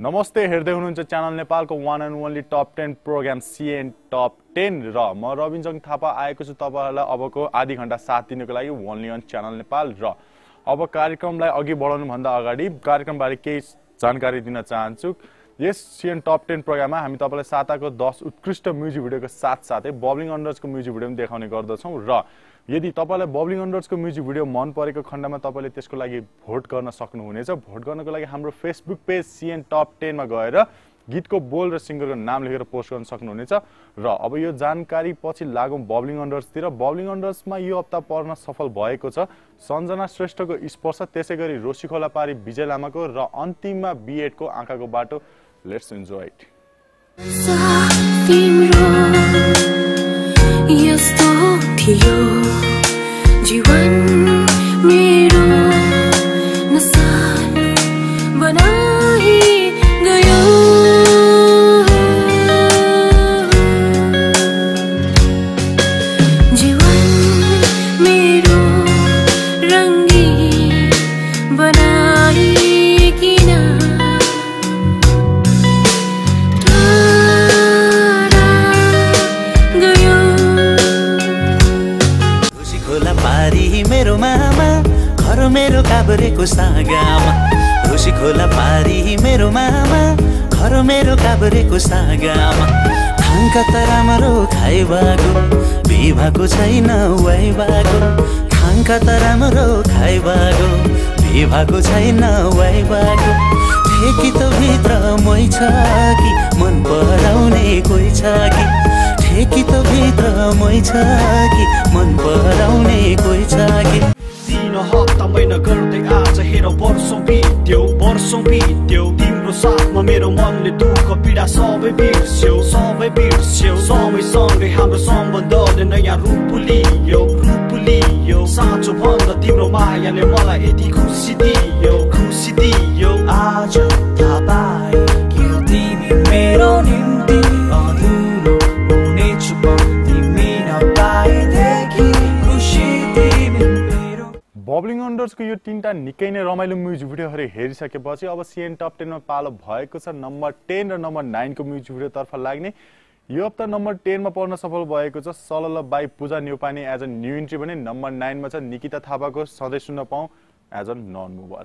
नमस्ते, हेर्दै हुनुहुन्छ च्यानल नेपालको one and only top 10 program CN top 10 र म रविन्जङ थापा आएको छु तपाईहरुलाई अबको आधी घण्टा साथ दिनको लागि ओन्ली अन च्यानल नेपाल। र अब कार्यक्रमलाई अघि बढाउनु भन्दा अगाडि कार्यक्रमबारे केही जानकारी दिन चाहन्छु। यस सिएन टप 10 प्रोग्राममा हामी तपाईलाई साताको 10 उत्कृष्ट म्युजिक भिडियोको साथसाथै बब्लिङ अन्डर्सको म्युजिक भिडियो पनि देखाउने गर्दछौं। र यदि तपाईलाई बब्लिङ अन्डर्सको म्युजिक भिडियो मन परेको खण्डमा तपाईले त्यसको लागि भोट गर्न सक्नुहुनेछ। भोट गर्नको लागि हाम्रो फेसबुक पेज सिएन टप 10 मा गएर गीतको बोल र सिंगरको नाम लेखेर पोस्ट गर्न सक्नुहुनेछ। र अब यो जानकारी पछि लागौं बब्लिङ अन्डर्सतिर। बब्लिङ अन्डर्समा यो हप्ता पर्न सफल भएको छ सञ्जना श्रेष्ठको स्पर्श, त्यसैगरी रोशी खोला पारी विजय लामाको र अन्तिममा B8 को आँखाको बाटो। Let's enjoy it. यस्तो थियो जीवन मेरो नसानो बनाई गयो। जीवन मेरो रङ्गीन बनाई किन मेरो मामा घर मेरो काभ्रेको सागामा। रोशी खोला पारी मेरो मामा घर मेरो काभ्रेको सागामा। थाङ्का त राम्रो खाइबाको बिभाको छैन वाइबाको। थाङ्का त राम्रो खाइबाको बिभाको छैन वाइबाको। ठेकी त भित्र मै छ कि मन पराउने कोही छ कि। ठेकी त भित्र मै छ कि मन पराउने कोही छ कि। दिन हप्ता महिना गर्दै आज हेर वर्षौं बित्यो तिम्रो साथमा मेरो मनले दुःख पीडा सबै बिर्स्यो समयसँगै हाम्रो सम्बन्धले नयाँ रूप लियो साँचो भन्दा तिम्रो मायाले मलाई यति खुसी दियो आज थाहा पाए कि तिमी मेरो निम्ति अधुरो हुनेछु तिमी नपाएदेखि खुसी तिमी मेरो। बब्लिङ अन्डर्सको यो तीनटा निकै नै रमाइलो म्युजिक भिडियोहरू हेरिसकेपछि अब सिएन टप 10 मा पालो भएको छ नम्बर 10 र नम्बर 9 को म्युजिक भिडियोतर्फ लाग्ने। यो हप्ता नम्बर 10 मा पर्न सफल भएको छ सलल by Puja Neupane as a new entry भने। नम्बर 9 मा छ निकिता थापाको सधैँ सुन्न पाऊँ एज अ नन मुभर।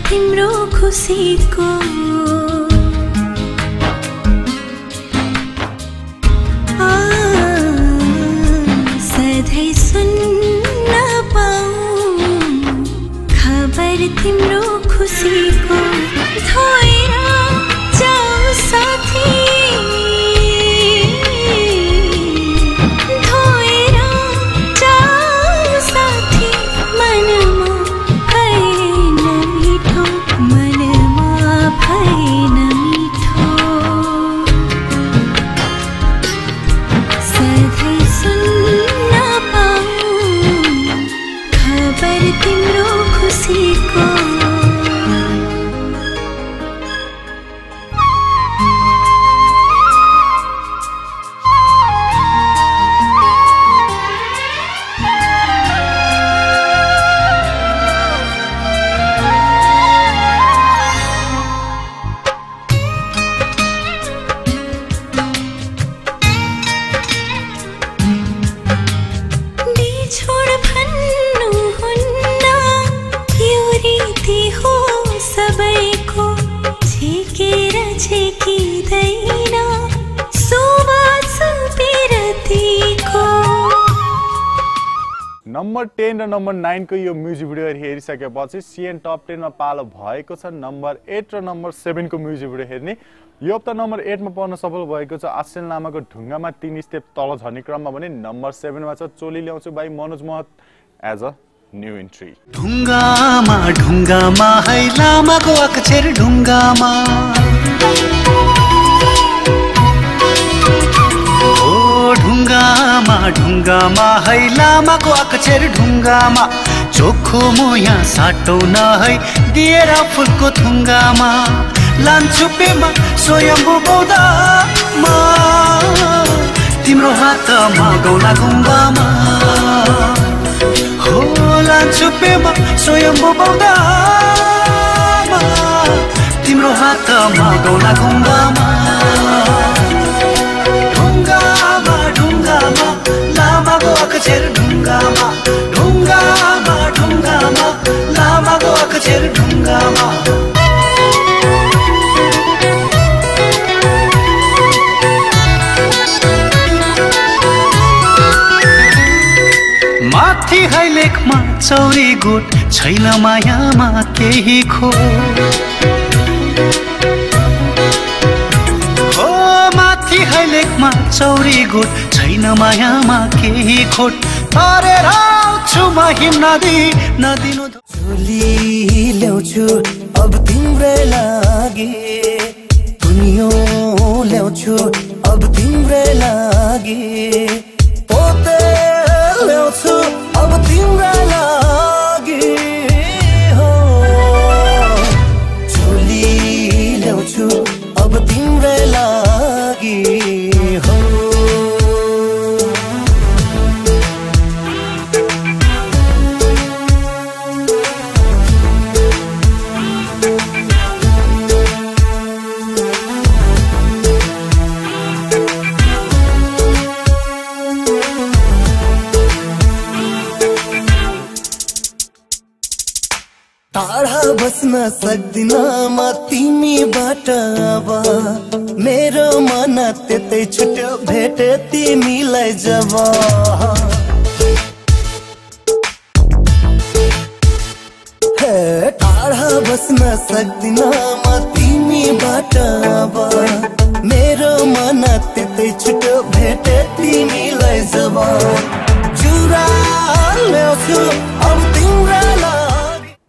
तिम्रो खुसीको सधैँ सुन्न पाऊँ खबर तिम्रो खुसीको। धोएर जाऊ साथी धोएर जाऊ साथी मनमा भएन मिठो सधैँ सुन्न पाऊँ खबर तिम्रो खुसीको। छोड भन्नुहुन्न यो रीति हो सबैको झिकेर झिकिँदैन सुवास पिरतीको। नम्बर 10 र नम्बर 9 को यो म्युजिक भिडियो हेरिसकेपछि सिएन टप 10 मा पालो भएको छ नम्बर 8 र नम्बर 7 को म्युजिक भिडियो हेर्ने। यो हप्ता नम्बर 8 मा पर्न सफल भएको छ आसेल लामाको ढुङ्गामा 3 स्टेप तल झर्ने क्रममा भने नम्बर 7 मा छ चोली ल्याउँछु बाई मनोज महत एज अ न्यू एन्ट्री। ढुङ्गामा ढुङ्गामा है लामाको अक्षर ढुङ्गामा ढुङ्गामा ढुङ्गामा है लामाको अक्षर ढुङ्गामा चोखो मुया साटो न है दिएर फुलको थुङ्गामा लान्छु पेमा स्वयम्भू बौद्धमा तिम्रो हातमा गौला गुम्बामा हो लान्छु पेमा स्वयम्भू बौद्धमा तिम्रो हातमा गौला गुम्बामा लामाको अक्षर ढुङ्गामा ढुङ्गामा ढुङ्गामा लामाको अक्षर ढुङ्गामा। माथि है लेखमा चौरी गुट छैन मायामा केही खो लेखमा चौरी गुट छैन मायामा केही खोट तरेर आउँछु म हिम नदिनु चोली ल्याउँछु अब तिम्रै लागि दुनियो ल्याउँछु अब तिम्रै लागि पोते ल्याउँछु अब तिम्रै लागि हो चोली ल्याउँछु अब तिम्रै लागि हो। टाढा बस्न सक्दिन म तिमीबाट अब मेरो मन त्यतै छुट्यो भेटे तिमीलाई जब टाढा बस्न सक्दिन म तिमीबाट अब मेरो मन त्यतै छुट्यो भेटे तिमीलाई जब चुरा ल्याउँछु अब तिम्रा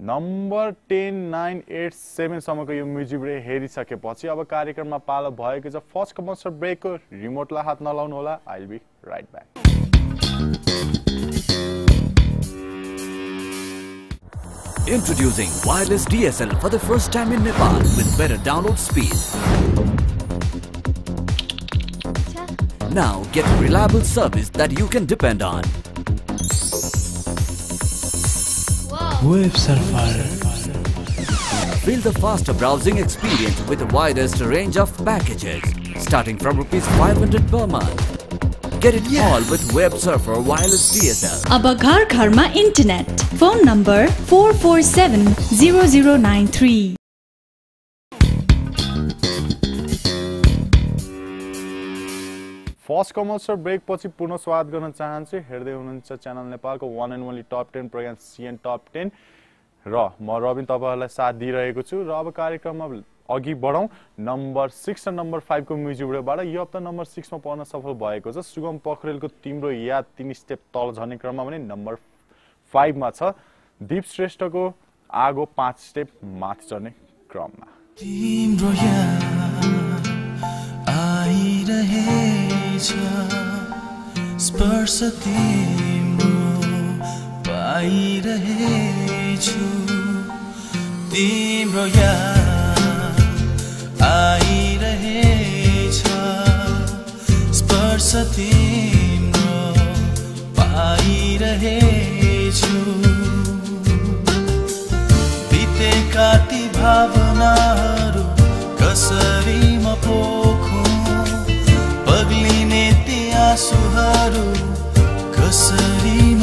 नम्बर 10, 9, 8, 7 सम्मको यो म्युजिक भिडियो हेरिसकेपछि अब कार्यक्रममा पालो भएको छ फर्स्ट कमर्सियल ब्रेकको रिमोटलाई हात नलाउनु होला। I will be right back. Introducing wireless DSL for the first time in Nepal with better download speed. Now get reliable service that you can depend on. Web Surfer. Feel the faster browsing experience with the widest range of packages, starting from ₹500 per month. Get it all with Web Surfer Wireless DSL. अब घर घरमा internet. Phone number 4470093। First commercial break पछि पुनः स्वागत गर्न चाहन्छु। हेर्दै हुनुहुन्छ च्यानल नेपालको one and only top 10 program CN top 10 र म रबिन तपाईहरुलाई साथ दिइरहेको छु। र अब कार्यक्रममा अघि बढौं नम्बर 6 र नम्बर 5 को म्युजिक भिडियोबाट। यो हप्ता नम्बर 6 मा पर्न सफल भएको छ सुगम पोखरेलको तिम्रो याद 3 स्टेप तल झर्ने क्रममा भने नम्बर 5 मा छ दीप श्रेष्ठको आगो 5 स्टेप माथि चढ्ने क्रममा। तिम्रो याद आइरहेछ स्पर्श तिम्रो पाइरहेछु तिम्रो याद आइरहेछ स्पर्श तिम्रो पाइरहेछु बितेका ती भावनाहरू कसरी म पोखौं पग्लिने ती आँसुहरू कसरी म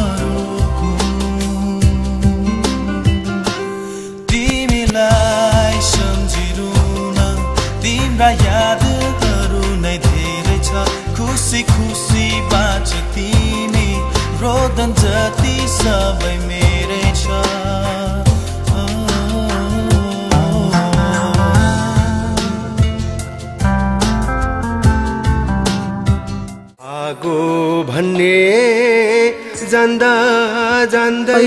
रोदन जति सबै मेरै छ आगो भन्ने जान्दा जान्दै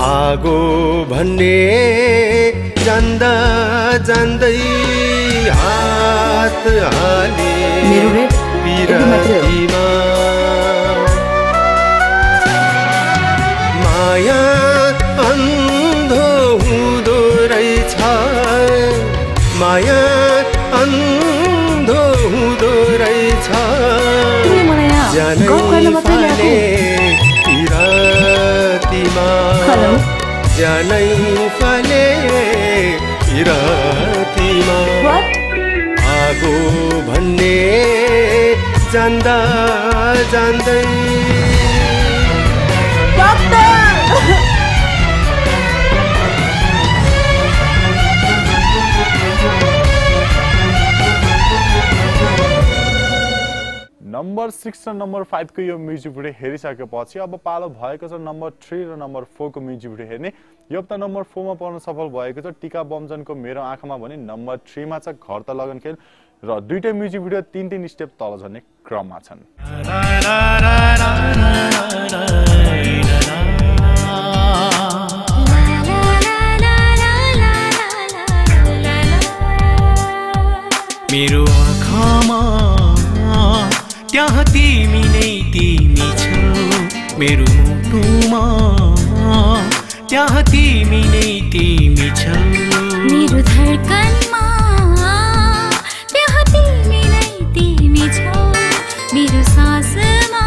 आगो भन्ने जान्दा जान्दै हात हाले पिरातीमा माया अन्धो हुँदो रहेछ माया अन्धो हुँदो रहेछ जानै फाले पिरातीमा जानै फाले पिरातीमा आगो भन्ने जान्दा जान्दै नम्बर 6 र नम्बर 5 को यो म्युजिक भिडियो हेरिसकेपछि अब पालो भएको छ नम्बर 3 र नम्बर 4 को म्युजिक भिडियो हेर्ने। यो हप्ता नम्बर 4 मा पर्न सफल भएको छ टिका बमजनको मेरो आँखामा भने नम्बर 3 मा छ घर त लगन खेल र दुईटै म्युजिक भिडियो 3-3 स्टेप तल झर्ने क्रममा छन्। मेरो आँखामा त्यहाँ तिमी नै तिमी छौ मेरो मुटुमा त्यहाँ तिमी नै तिमी छौ मेरो धडकनमा त्यहाँ तिमी नै तिमी छौ मेरो सासमा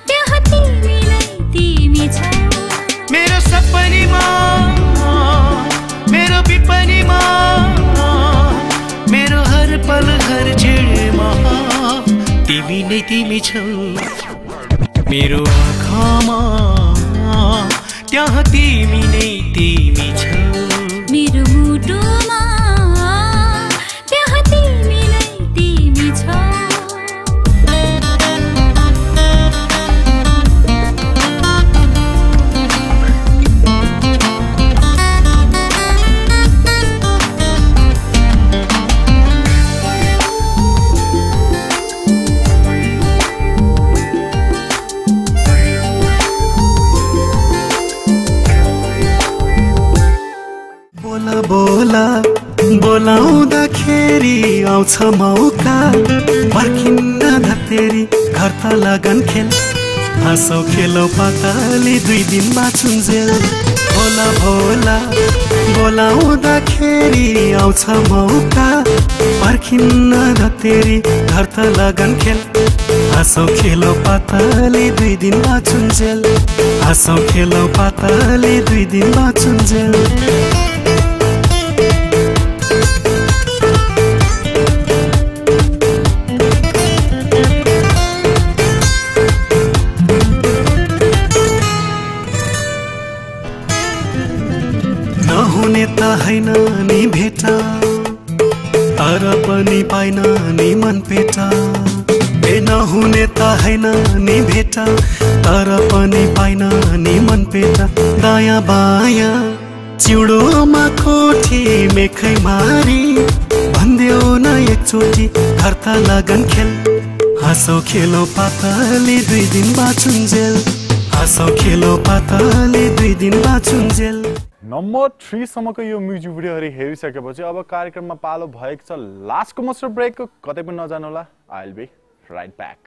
त्यहाँ तिमी नै तिमी छौ मेरो सपनीमा मेरो विपनीमा मेरो हर पल हर क्षणमा तिमी नै तिमी छौ मेरो आँखामा त्यहाँ तिमी नै तिमी छौ मेरो मुटुमा त्यहाँ तिमी नै तिमी छौ बोला बोलाउँदाखेरि आउँछ मौका पर्खिन्न धतेरी घर त लगन खेल हाँसौ खेलौ पाताले 2 दिन बाँचुन्जेल भोला भोला बोलाउँदाखेरि आउँछ मौका पर्खिन्न धतेरी घर त लगन खेल हाँसौ खेलौ पाताले 2 दिन बाँचुन्जेल हाँसौ खेलौ पाताले 2 दिन बाँचुन्जेल नहुने त हैन नि भेट तर पनि पाइन नि मन पेट नहुने त हैन नि भेट तर पनि पाइन नि मन पेट दायाँ बायाँ चिउडोमा कोठी मेखै मारी भन्देऊ न एकचोटि घर त लगन खेल हाँसौ खेलो पाताले 2 दिन बाँचुन्जेल हाँसौ खेलो पाताले 2 दिन बाँचुन्जेल। नम्बर 3 सम्मको यो म्युजिक भिडियोहरु हेरिसकेपछि अब कार्यक्रममा पालो भएको छ लास्ट कमर्सियल ब्रेकको कतै पनि नजानुहोला I will be right back.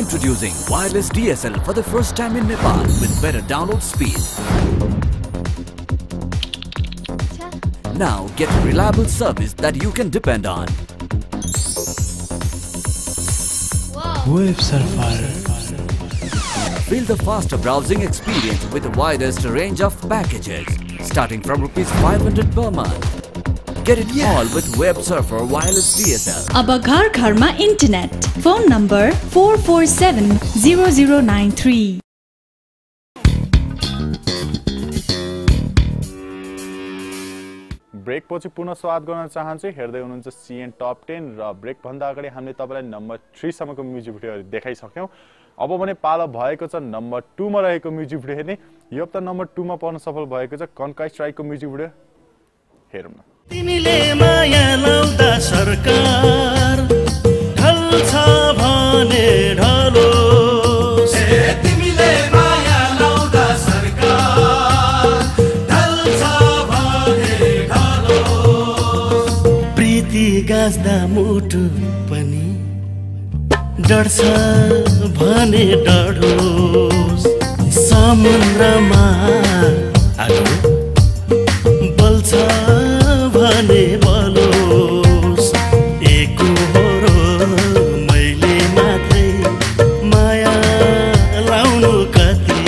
Introducing wireless DSL for the first time in Nepal with better download speed. Now get a reliable service that you can depend on. Web Surfer. Feel the faster browsing experience with the widest range of packages, starting from ₹500 per month. Get it all with Web Surfer Wireless DSL. अब घर घरमा internet phone number 4470093। ब्रेकपछि पुनः स्वागत गर्न चाहन्छु। हेर्दै हुनुहुन्छ सिएन top 10 र ब्रेकभन्दा अगाडि हामीले तपाईलाई नम्बर 3 सम्मको म्युजिक भिडियोहरू देखाइसक्यौँ। अब भने पालो भएको छ नम्बर 2 मा रहेको म्युजिक भिडियो हेर्ने। यो हप्ता नम्बर 2 मा पर्न सफल भएको छ कन्काई स्ट्राइकको म्युजिक भिडियो हेरौँ न। तिमीले माया लाउँदा सरकार ढल्छ भने ढलोस्, तिमीले माया लाउँदा सरकार ढल्छ भने ढलोस्, प्रीति गाँच्दा मुटु पनि डढ्छ भने डढोस्, समुद्रमा आगो बल्छ भने बलोस्, एकहोरो मैले मात्रै माया लाउनु कति,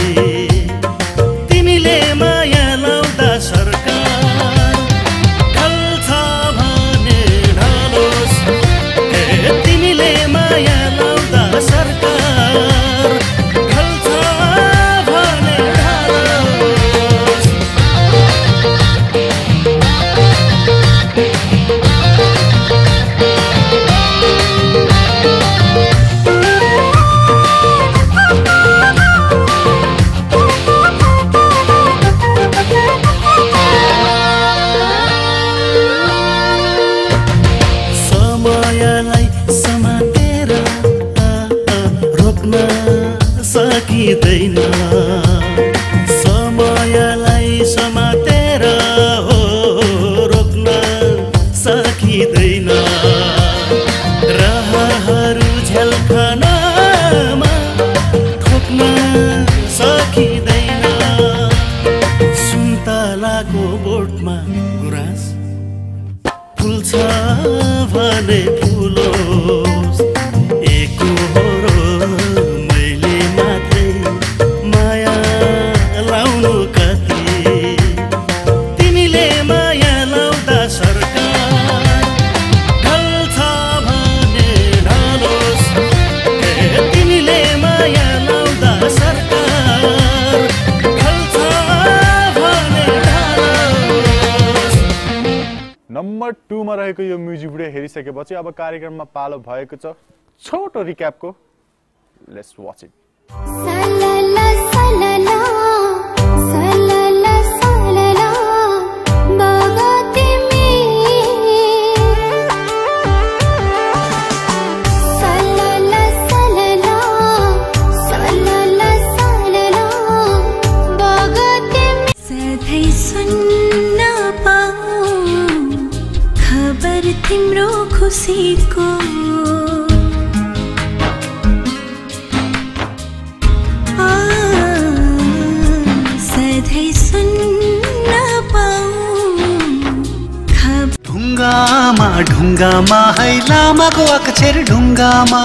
तिमीले माया लाउँदा सरकार ढल्छ भने ढलोस्, तिमीले माया लाउँदा सरकार ढल्छ भने ढलोस्। समयलाई समातेर रोक्न सकिँदैन, समयलाई समातेर हो रोक्न सकिँदैन, रहरहरू झ्यालखानामा ठोक्न सकिँदैन, सुन्तलाको बोटमा गुराँस फुल्छ भने फुलोस्, एकहोरो मैले मात्रै माया लाउनु कति, तिमीले माया लाउँदा सरकार ढल्छ भने ढलोस्, तिमीले माया लाउँदा सरकार ढल्छ भने ढलोस्। नम्बर 2 मा रहेको यो म्युजिक भिडियो हेरिसकेपछि अब कार्यक्रममा पालो भएको छ छोटो रिक्यापको। Let's watch it. सलला सलला सलला सलला बगतिमी, सलला सलला सलला सलला बगतिमी, सधैँ सुन्न पाऊँ खबर तिम्रो खुसीको, सधैँ सुन्न पाऊँ ढुङ्गामा ढुङ्गामा है लामाको अक्षर ढुङ्गामा,